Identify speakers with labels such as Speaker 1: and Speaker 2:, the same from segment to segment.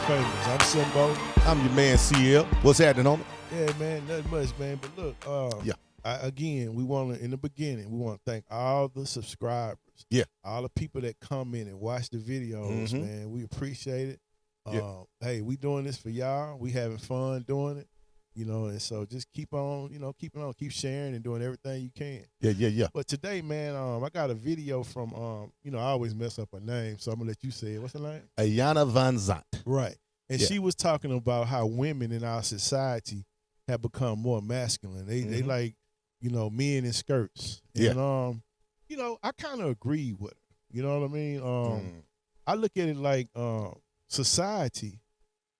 Speaker 1: famous. I'm Simbo.
Speaker 2: I'm your man, CL. What's happening, homie?
Speaker 1: Yeah, man, nothing much, man. But look, again, we want to, in the beginning, we want to thank all the subscribers.
Speaker 2: Yeah.
Speaker 1: All the people that come in and watch the videos, man. We appreciate it. Hey, we doing this for y'all. We having fun doing it. You know, and so just keep on, keep sharing and doing everything you can.
Speaker 2: Yeah.
Speaker 1: But today, man, I got a video from, I always mess up her name, so I'm going to let you say it. What's her name?
Speaker 2: Ayana Van Zant.
Speaker 1: Right. And she was talking about how women in our society have become more masculine. They like, men in skirts. And, I kind of agree with her. You know what I mean? I look at it like society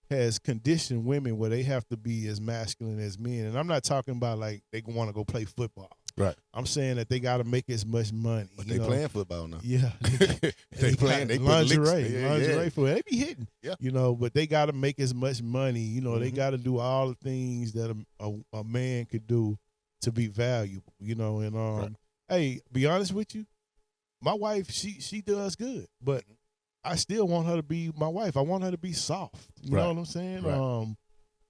Speaker 1: has conditioned women where they have to be as masculine as men. And I'm not talking about like they want to go play football.
Speaker 2: Right.
Speaker 1: I'm saying that they got to make as much money.
Speaker 2: But they playing football now.
Speaker 1: Yeah.
Speaker 2: they playing. They
Speaker 1: lingerie football. They be hitting.
Speaker 2: Yeah.
Speaker 1: But they got to make as much money. They got to do all the things that a man could do to be valuable. And hey, be honest with you, my wife, she does good, but I still want her to be my wife. I want her to be soft. You know what I'm saying?
Speaker 2: Right.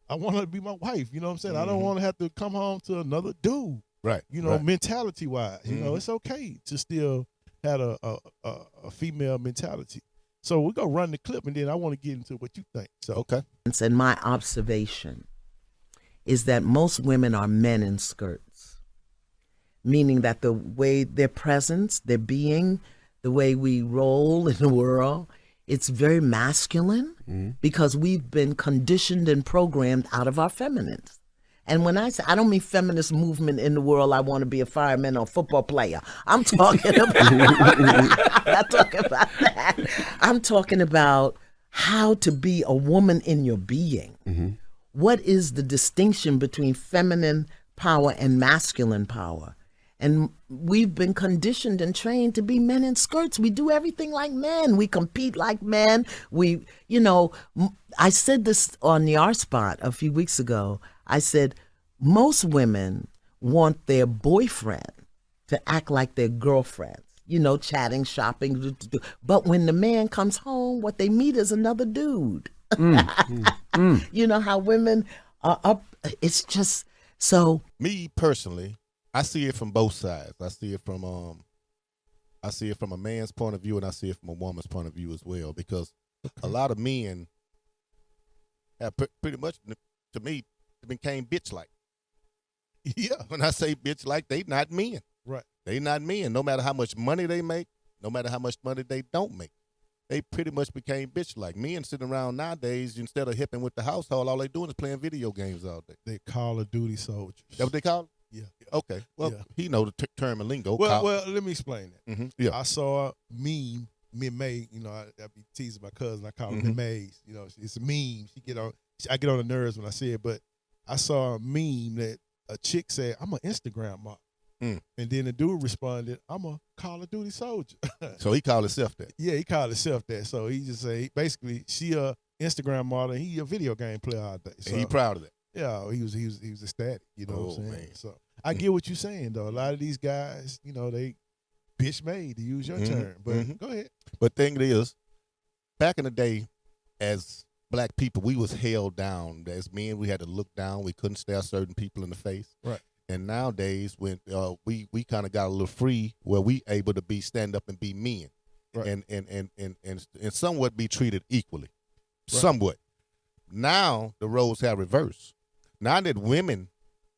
Speaker 1: I want her to be my wife. You know what I'm saying? I don't want to have to come home to another dude.
Speaker 2: Right.
Speaker 1: Mentality wise. It's okay to still have a female mentality. So we're gonna run the clip and then I want to get into what you think. So
Speaker 2: okay.
Speaker 3: And my observation is that most women are men in skirts, meaning that the way their presence, their being, the way we roll in the world, it's very masculine because we've been conditioned and programmed out of our feminines. And when I say, I don't mean feminist movement in the world, I want to be a fireman or a football player. I'm talking about, I'm not talking about that. I'm talking about how to be a woman in your being. What is the distinction between feminine power and masculine power? And we've been conditioned and trained to be men in skirts. We do everything like men. We compete like men. I said this on the R Spot a few weeks ago. I said, most women want their boyfriend to act like their girlfriends, chatting, shopping. But when the man comes home, what they meet is another dude. You know how women are up. It's just so.
Speaker 2: Me personally, I see it from both sides. I see it from a man's point of view, and I see it from a woman's point of view as well. Because a lot of men have pretty much, to me, became bitch-like. Yeah, when I say bitch-like, they not men.
Speaker 1: Right.
Speaker 2: They not men. No matter how much money they make, no matter how much money they don't make, they pretty much became bitch-like. Men sitting around nowadays, instead of hipping with the household, all they doing is playing video games all day.
Speaker 1: They Call of Duty soldiers.
Speaker 2: That what they call it?
Speaker 1: Yeah.
Speaker 2: Okay. Well, he know the term and lingo.
Speaker 1: Well, let me explain that.
Speaker 2: Yeah.
Speaker 1: I saw a meme, May. I be teasing my cousin. I call her Mays. It's a meme. I get on the nerves when I see it, but I saw a meme that a chick said, "I'm an Instagram model," and then the dude responded, "I'm a Call of Duty soldier."
Speaker 2: So he called himself that.
Speaker 1: Yeah, he called himself that. So he just say basically she a Instagram model, and he a video game player all day. So,
Speaker 2: and he proud of that.
Speaker 1: Yeah, he was ecstatic. You know what I'm saying?
Speaker 2: Man.
Speaker 1: So I get what you're saying though. A lot of these guys, they bitch made, to use your term. But go ahead.
Speaker 2: But thing is, back in the day, as black people, we was held down. As men, we had to look down. We couldn't stare certain people in the face.
Speaker 1: Right.
Speaker 2: And nowadays, when we kind of got a little free, where we able to stand up and be men,
Speaker 1: right.
Speaker 2: and somewhat be treated equally,
Speaker 1: right.
Speaker 2: somewhat. Now the roles have reversed. Now that women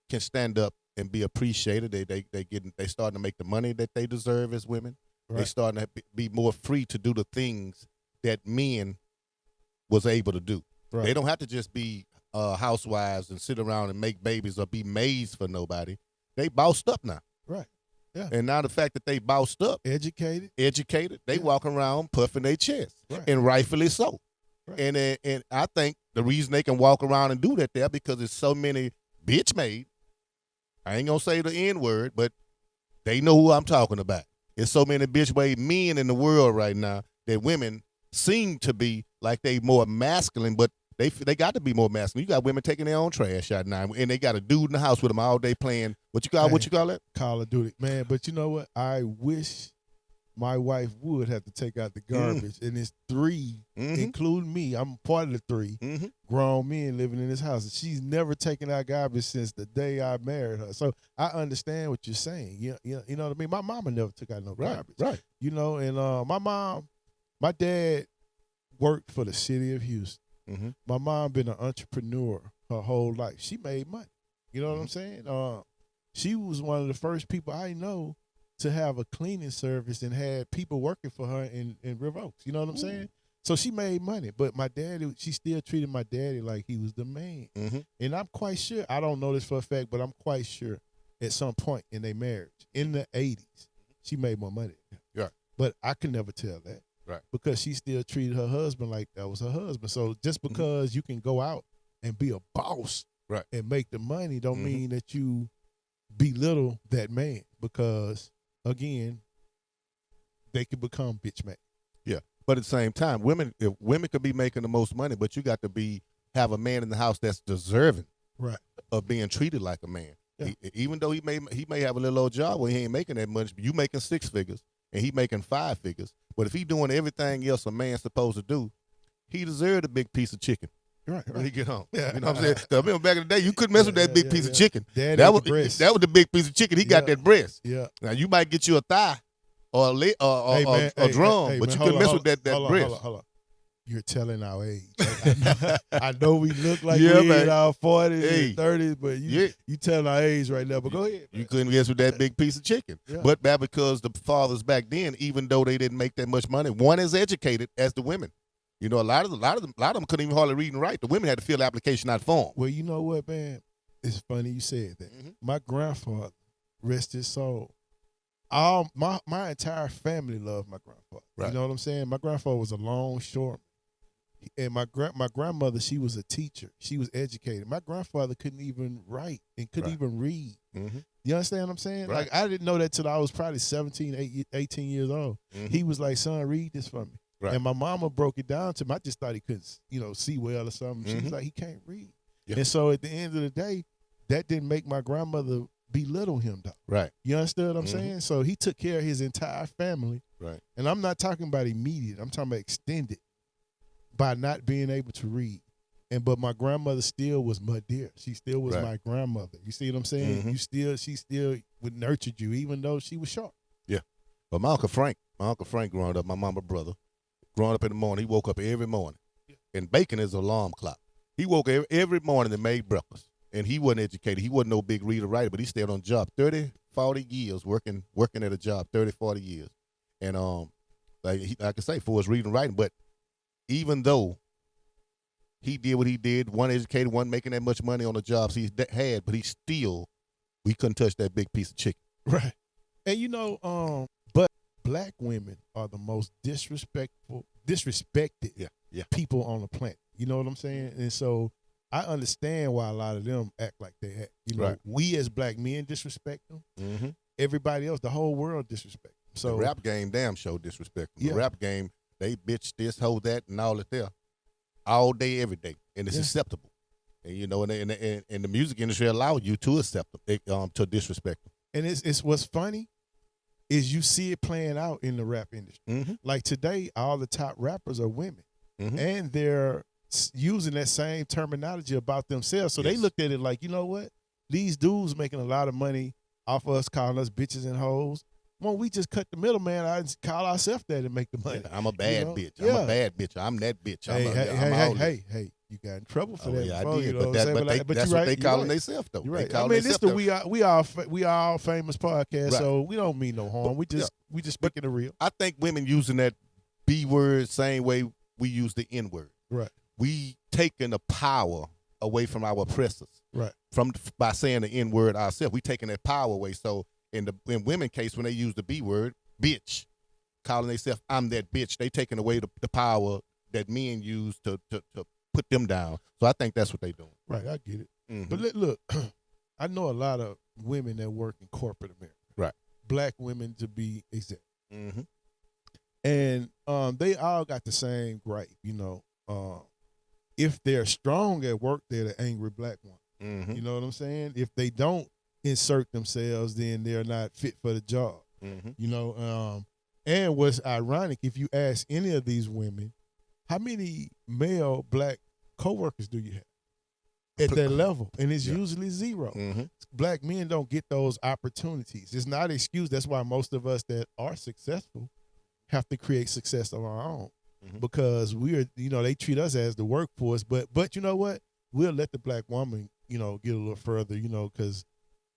Speaker 2: can stand up and be appreciated, they starting to make the money that they deserve as women. Right. They starting to be more free to do the things that men was able to do. Right. They don't have to just be housewives and sit around and make babies or be maids for nobody. They bossed up now.
Speaker 1: Right. Yeah.
Speaker 2: And now the fact that they bossed up,
Speaker 1: educated,
Speaker 2: they walk around puffing their chest,
Speaker 1: right.
Speaker 2: and rightfully so. Right. And I think the reason they can walk around and do that there because there's so many bitch made. I ain't gonna say the N word, but they know who I'm talking about. There's so many bitch made men in the world right now that women seem to be like they more masculine, but they got to be more masculine. You got women taking their own trash out now, and they got a dude in the house with them all day playing what you call that?
Speaker 1: Call of Duty, man. But you know what? I wish my wife would have to take out the garbage, and it's 3, including me. I'm part of the 3 grown men living in this house. She's never taken out garbage since the day I married her. So I understand what you're saying. You know what I mean? My mama never took out no garbage.
Speaker 2: Right.
Speaker 1: You know, and my dad worked for the city of Houston. My mom been an entrepreneur her whole life. She made money. You know what I'm saying? She was one of the first people I know to have a cleaning service and had people working for her in River Oaks. You know what I'm saying? So she made money. But my daddy, she still treated my daddy like he was the man. And I'm quite sure, I don't know this for a fact, but I'm quite sure at some point in their marriage, in the 80s, she made more money.
Speaker 2: Right.
Speaker 1: But I could never tell that.
Speaker 2: Right.
Speaker 1: Because she still treated her husband like that was her husband. So just because you can go out and be a boss and make the money don't mean that you belittle that man, because again, they can become bitch made.
Speaker 2: Yeah, but at the same time, women could be making the most money, but you got to have a man in the house that's deserving of being treated like a man. Yeah. Even though he may have a little old job where he ain't making that much, but you making 6 figures and he making 5 figures. But if he doing everything else a man's supposed to do, he deserved a big piece of chicken.
Speaker 1: Right.
Speaker 2: When he get home. Yeah. You know what I'm saying? I remember back in the day, you couldn't mess with that big piece of chicken.
Speaker 1: That was
Speaker 2: the big piece of chicken. He got that breast.
Speaker 1: Yeah.
Speaker 2: Now you might get you a thigh or a drum, but you couldn't mess with that breast.
Speaker 1: Hold on. You're telling our age. I know we look like we're in our 40s and 30s, but you telling our age right now. But go ahead.
Speaker 2: You couldn't mess with that big piece of chicken. Yeah. But that because the fathers back then, even though they didn't make that much money, one as educated as the women. You know, a lot of them couldn't even hardly read and write. The women had to fill the application out form.
Speaker 1: Well, you know what, man? It's funny you said that. My grandfather, rest his soul, my entire family loved my grandfather. Right. You know what I'm saying? My grandfather was a longshoreman. And my grandmother, she was a teacher. She was educated. My grandfather couldn't even write and couldn't even read. You understand what I'm saying?
Speaker 2: Right.
Speaker 1: Like, I didn't know that till I was probably 17, 18 years old. He was like, son, read this for me. Right. And my mama broke it down to me. I just thought he couldn't, see well or something. She was like, he can't read. Yeah. And so at the end of the day, that didn't make my grandmother belittle him, though.
Speaker 2: Right.
Speaker 1: You understand what I'm saying? So he took care of his entire family.
Speaker 2: Right.
Speaker 1: And I'm not talking about immediate. I'm talking about extended by not being able to read. But my grandmother still was my dear. She still was my grandmother. You see what I'm saying? She still would nurture you, even though she was short.
Speaker 2: Yeah. But my Uncle Frank growing up, my mama brother, growing up in the morning, he woke up every morning. And bacon is an alarm clock. He woke up every morning and made breakfast. And he wasn't educated. He wasn't no big reader writer, but he stayed on the job 30, 40 years, working at a job, 30, 40 years. And like I say, for his reading and writing, but even though he did what he did, one educated, one making that much money on the jobs he had, but we couldn't touch that big piece of chicken.
Speaker 1: Right. And but black women are the most disrespected people on the planet. You know what I'm saying? And so I understand why a lot of them act like they act. You know, we as black men disrespect them. Everybody else, the whole world disrespect them. So
Speaker 2: the rap game damn show disrespect them. The rap game, they bitch this, hold that, and all that there, all day, every day, and it's acceptable. And and the music industry allows you to accept them, to disrespect them.
Speaker 1: And it's what's funny is you see it playing out in the rap industry. Like today, all the top rappers are women, and they're using that same terminology about themselves. So they looked at it like, you know what? These dudes making a lot of money off of us calling us bitches and hoes. Well, we just cut the middleman out and call ourselves that and make the money.
Speaker 2: Yeah, I'm a bad bitch. I'm a bad bitch. I'm that bitch.
Speaker 1: Hey, you got in trouble for that.
Speaker 2: Yeah,
Speaker 1: before,
Speaker 2: I did.
Speaker 1: You know
Speaker 2: but that's what they calling themselves though.
Speaker 1: You're right. I mean, this the we are all famous podcast, so we don't mean no harm. We just speaking the real.
Speaker 2: I think women using that B word same way we use the N word.
Speaker 1: Right.
Speaker 2: We taking the power away from our oppressors.
Speaker 1: Right.
Speaker 2: By saying the N word ourselves, we taking that power away. So in women case, when they use the B word, bitch, calling themselves I'm that bitch, they taking away the power that men use to put them down. So I think that's what they doing.
Speaker 1: Right, I get it. But look, I know a lot of women that work in corporate America.
Speaker 2: Right.
Speaker 1: Black women to be exact. And they all got the same gripe, if they're strong at work, they're the angry black one. You know what I'm saying? If they don't insert themselves, then they're not fit for the job. And what's ironic, if you ask any of these women, how many male black coworkers do you have at that level? And it's usually zero.
Speaker 2: Mm-hmm.
Speaker 1: Black men don't get those opportunities. It's not an excuse. That's why most of us that are successful have to create success of our own. Because we are, they treat us as the workforce. But you know what? We'll let the black woman, get a little further, because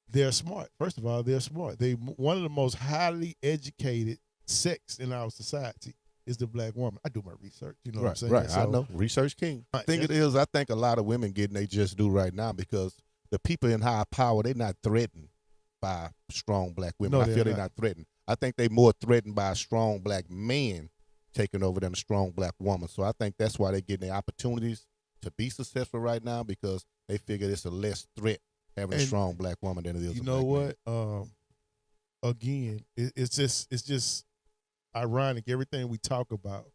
Speaker 1: they're smart. First of all, they're smart. They one of the most highly educated sex in our society is the black woman. I do my research, you know what I'm saying?
Speaker 2: Right,
Speaker 1: So,
Speaker 2: I know. Research king. I think a lot of women getting they just do right now because the people in high power, they're not threatened by strong black women.
Speaker 1: No,
Speaker 2: I feel they're not threatened. I think they're more threatened by a strong black man taking over than a strong black woman. So I think that's why they're getting the opportunities to be successful right now because they figure it's a less threat having a strong black woman than it is.
Speaker 1: You know what? Again, it's just ironic. Everything we talk about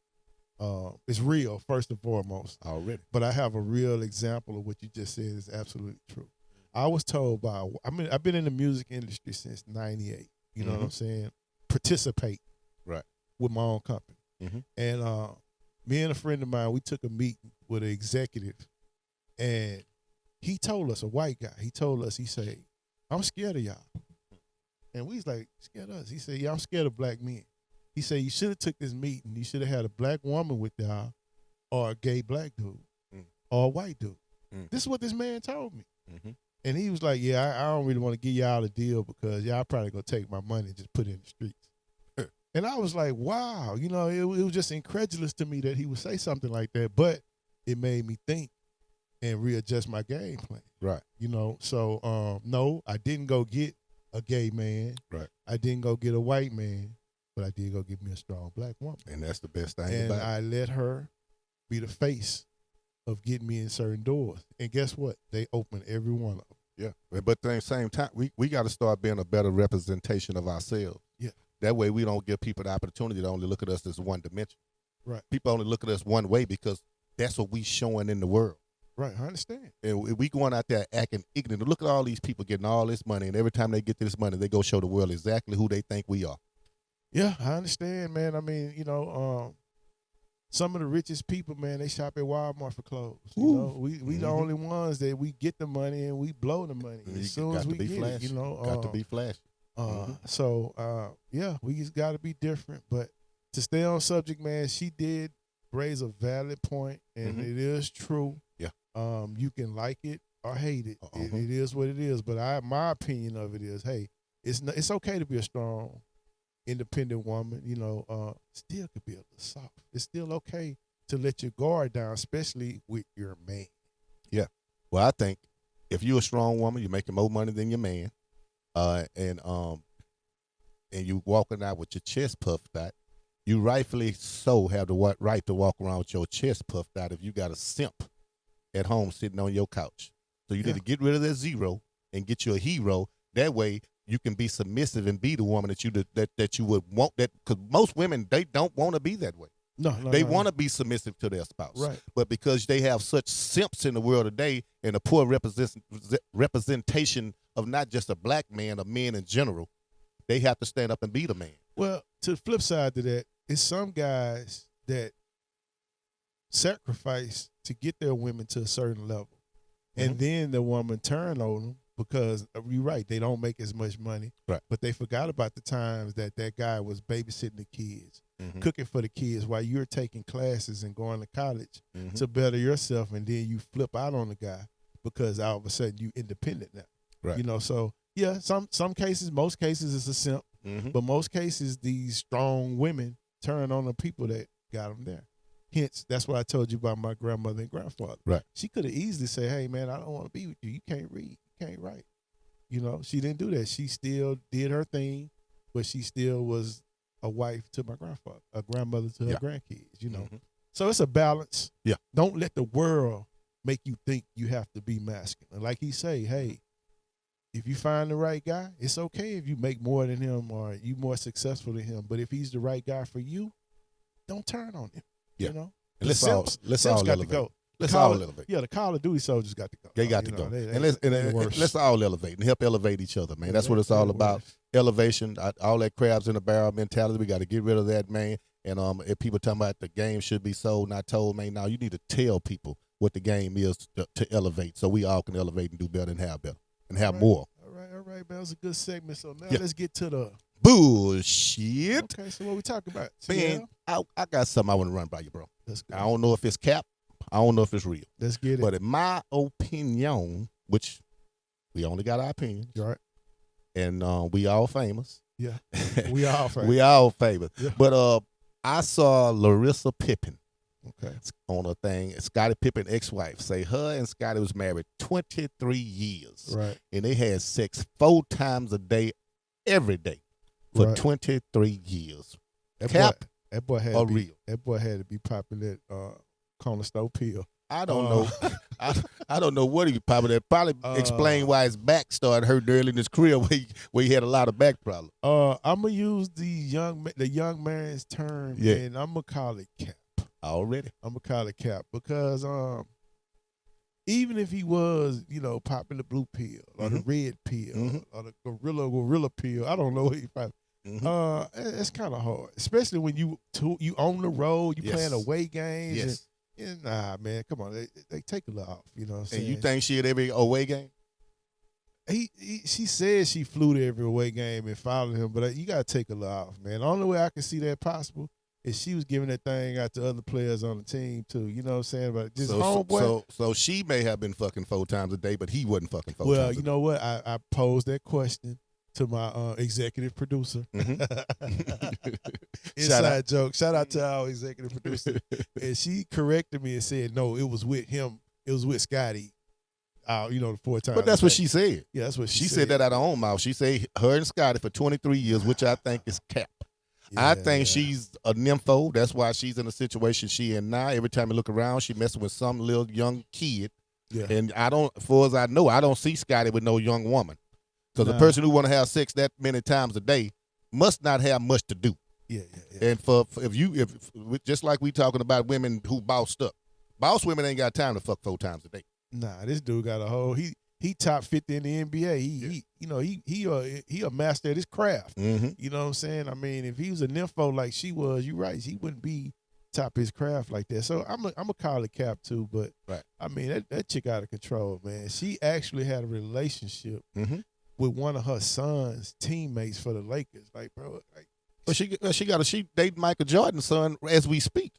Speaker 1: is real first and foremost.
Speaker 2: Already.
Speaker 1: But I have a real example of what you just said is absolutely true. I was told I've been in the music industry since '98. You know what I'm saying? Participate.
Speaker 2: Right.
Speaker 1: With my own company. And me and a friend of mine, we took a meeting with an executive, and he told us, a white guy, he said, I'm scared of y'all. And we was like, scared of us? He said, yeah, I'm scared of black men. He said, you should have took this meeting. You should have had a black woman with y'all or a gay black dude or a white dude. This is what this man told me. And he was like, yeah, I don't really want to give y'all a deal because y'all probably going to take my money and just put it in the streets. And I was like, wow, it was just incredulous to me that he would say something like that, but it made me think and readjust my game plan.
Speaker 2: Right.
Speaker 1: So no, I didn't go get a gay man. Right. I didn't go get a white man, but I did go get me a strong black woman.
Speaker 2: And that's the best thing
Speaker 1: and
Speaker 2: about it.
Speaker 1: I let her be the face of getting me in certain doors. And guess what? They opened every one of them.
Speaker 2: Yeah. But at the same time, we got to start being a better representation of ourselves.
Speaker 1: Yeah.
Speaker 2: That way we don't give people the opportunity to only look at us as one dimension.
Speaker 1: Right.
Speaker 2: People only look at us one way because that's what we showing in the world.
Speaker 1: Right, I understand.
Speaker 2: And we going out there acting ignorant. Look at all these people getting all this money, and every time they get this money, they go show the world exactly who they think we are.
Speaker 1: Yeah, I understand, man. I mean, some of the richest people, man, they shop at Walmart for clothes. We the only ones that we get the money and we blow the money as soon as we get
Speaker 2: flashy.
Speaker 1: it.
Speaker 2: Got to be flashy.
Speaker 1: So we just got to be different. But to stay on subject, man, she did raise a valid point, and it is true.
Speaker 2: Yeah.
Speaker 1: You can like it or hate it. It is what it is. But my opinion of it is, hey, it's okay to be a strong, independent woman. Still could be a little soft. It's still okay to let your guard down, especially with your man.
Speaker 2: Yeah. Well, I think if you're a strong woman, you're making more money than your man, and you walking out with your chest puffed out, you rightfully so have the right to walk around with your chest puffed out if you got a simp at home sitting on your couch. So you need to get rid of that zero and get you a hero. That way you can be submissive and be the woman that you would want. That because most women, they don't want to be that way.
Speaker 1: No,
Speaker 2: they want to be submissive to their spouse.
Speaker 1: Right.
Speaker 2: But because they have such simps in the world today and a poor representation of not just a black man, of men in general, they have to stand up and be the man.
Speaker 1: Well, to the flip side to that, it's some guys that sacrifice to get their women to a certain level. And then the woman turn on them because, you're right, they don't make as much money.
Speaker 2: Right.
Speaker 1: But they forgot about the times that guy was babysitting the kids, cooking for the kids while you're taking classes and going to college to better yourself, and then you flip out on the guy because all of a sudden you independent now.
Speaker 2: Right.
Speaker 1: So yeah, some cases, most cases it's a simp, but most cases these strong women turn on the people that got them there. Hence, that's what I told you about my grandmother and grandfather.
Speaker 2: Right.
Speaker 1: She could have easily said, hey, man, I don't want to be with you. You can't read. You can't write. She didn't do that. She still did her thing, but she still was a wife to my grandfather, a grandmother to her grandkids, So it's a balance.
Speaker 2: Yeah.
Speaker 1: Don't let the world make you think you have to be masculine. Like he say, hey, if you find the right guy, it's okay if you make more than him or you more successful than him. But if he's the right guy for you, don't turn on him.
Speaker 2: Yeah.
Speaker 1: And
Speaker 2: let's all
Speaker 1: got
Speaker 2: elevate.
Speaker 1: to go.
Speaker 2: Let's all elevate.
Speaker 1: Yeah, the Call of Duty soldiers got to go.
Speaker 2: They got to go. Let's all elevate and help elevate each other, man. That's what it's all about. elevation, all that crabs in the barrel mentality. We got to get rid of that, man. And if people talking about the game should be sold, not told, man, now you need to tell people what the game is to elevate, so we all can elevate and do better and have better and have more.
Speaker 1: All right, man. That was a good segment. So now let's get to the
Speaker 2: bullshit.
Speaker 1: Okay, so what we talking about?
Speaker 2: Man, I got something I want to run by you, bro.
Speaker 1: Let's go.
Speaker 2: I don't know if it's cap. I don't know if it's real.
Speaker 1: Let's get it.
Speaker 2: But in my opinion, which we only got our opinions,
Speaker 1: right?
Speaker 2: And we all famous.
Speaker 1: Yeah, we all famous.
Speaker 2: We all famous.
Speaker 1: Yeah.
Speaker 2: But I saw Larissa Pippen.
Speaker 1: Okay.
Speaker 2: On a thing, Scottie Pippen ex-wife say her and Scottie was married 23 years.
Speaker 1: Right.
Speaker 2: And they had sex 4 times a day, every day, for 23 years. Cap
Speaker 1: that boy had
Speaker 2: or
Speaker 1: to be,
Speaker 2: real?
Speaker 1: That boy had to be popping that corner store pill.
Speaker 2: I don't know. I don't know what he popping that. Probably explain why his back started hurting early in his career where he had a lot of back problems.
Speaker 1: I'm gonna use the young man's term, and I'm gonna call it cap.
Speaker 2: Already,
Speaker 1: I'm gonna call it cap because even if he was, popping the blue pill or the red pill or the gorilla pill, I don't know what he probably. It's kind of hard, especially when you on the road, you playing away games.
Speaker 2: Yes.
Speaker 1: And nah, man, come on, they take a lot off. You know what I'm saying?
Speaker 2: And you think she at every away game?
Speaker 1: She said she flew to every away game and followed him, but you gotta take a lot off, man. The only way I can see that possible is she was giving that thing out to other players on the team too. You know what I'm saying? But just homeboy.
Speaker 2: So she may have been fucking 4 times a day, but he wasn't fucking 4 times.
Speaker 1: Well, you know what? I posed that question to my executive producer. Inside joke. Shout out to our executive producer. And she corrected me and said, no, it was with him. It was with Scottie. The 4 times.
Speaker 2: But that's what she said.
Speaker 1: Yeah, that's what she
Speaker 2: said. That out of her own mouth. She said her and Scottie for 23 years, which I think is cap. Yeah, I think she's a nympho. That's why she's in the situation she in now. Every time you look around, she messing with some little young kid.
Speaker 1: Yeah.
Speaker 2: And far as I know, I don't see Scottie with no young woman. Because the person who want to have sex that many times a day must not have much to do.
Speaker 1: Yeah.
Speaker 2: And if just like we talking about women who bossed up, boss women ain't got time to fuck 4 times a day.
Speaker 1: Nah, this dude got a whole. He top 50 in the NBA. He a master at his craft.
Speaker 2: Mm-hmm.
Speaker 1: You know what I'm saying? I mean, if he was a nympho like she was, you're right. He wouldn't be top his craft like that. So I'm a call it cap too. But I mean that chick out of control, man. She actually had a relationship with one of her son's teammates for the Lakers. Like, bro,
Speaker 2: but she date Michael Jordan's son as we speak.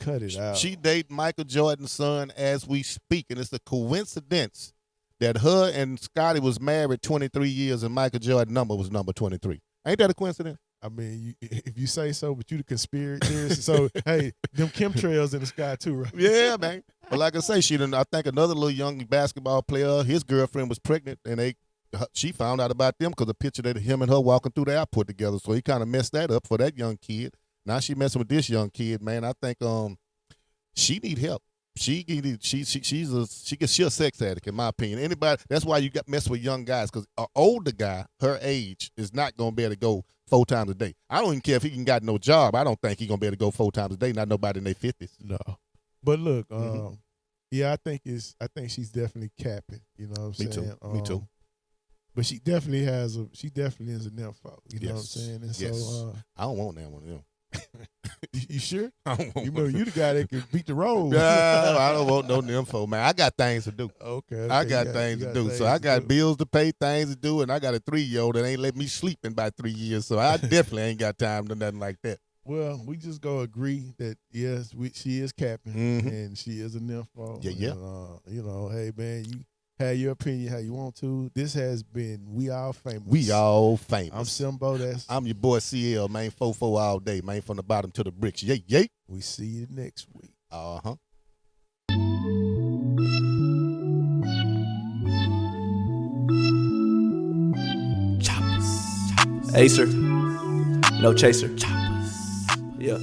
Speaker 1: Cut it out.
Speaker 2: She date Michael Jordan's son as we speak, and it's a coincidence that her and Scottie was married 23 years and Michael Jordan's number was number 23. Ain't that a coincidence?
Speaker 1: I mean, if you say so, but you the conspiracy. So, hey, them chemtrails in the sky too, right?
Speaker 2: Yeah, man. But like I say, I think another little young basketball player, his girlfriend was pregnant, and she found out about them because the picture that him and her walking through the airport together. So he kind of messed that up for that young kid. Now she messing with this young kid, man. I think she need help. She's a sex addict, in my opinion. That's why you got mess with young guys, because an older guy, her age, is not gonna be able to go 4 times a day. I don't even care if he got no job. I don't think he's gonna be able to go 4 times a day. Not nobody in their 50s.
Speaker 1: No, but look, I think she's definitely capping. You know what I'm saying?
Speaker 2: Me too.
Speaker 1: But she definitely is a nympho. You know what I'm saying? And so
Speaker 2: I don't want that one of them.
Speaker 1: You sure?
Speaker 2: I don't want
Speaker 1: you the guy that can beat the road.
Speaker 2: No, I don't want no nympho, man. I got things to do.
Speaker 1: Okay.
Speaker 2: I got things to do. So I got bills to pay, things to do, and I got a 3-year-old that ain't let me sleep in about 3 years. So I definitely ain't got time to nothing like that.
Speaker 1: Well, we just go agree that yes, she is capping and she is a nympho.
Speaker 2: Yeah.
Speaker 1: And, hey man, you have your opinion how you want to. This has been We All Famous.
Speaker 2: We All Famous.
Speaker 1: I'm Simbo.
Speaker 2: I'm your boy CL, man. 4-4 all day, man. From the bottom to the bricks. Yay.
Speaker 1: We see you next week.
Speaker 4: Choppers. Acer. No chaser. Choppers. Yeah.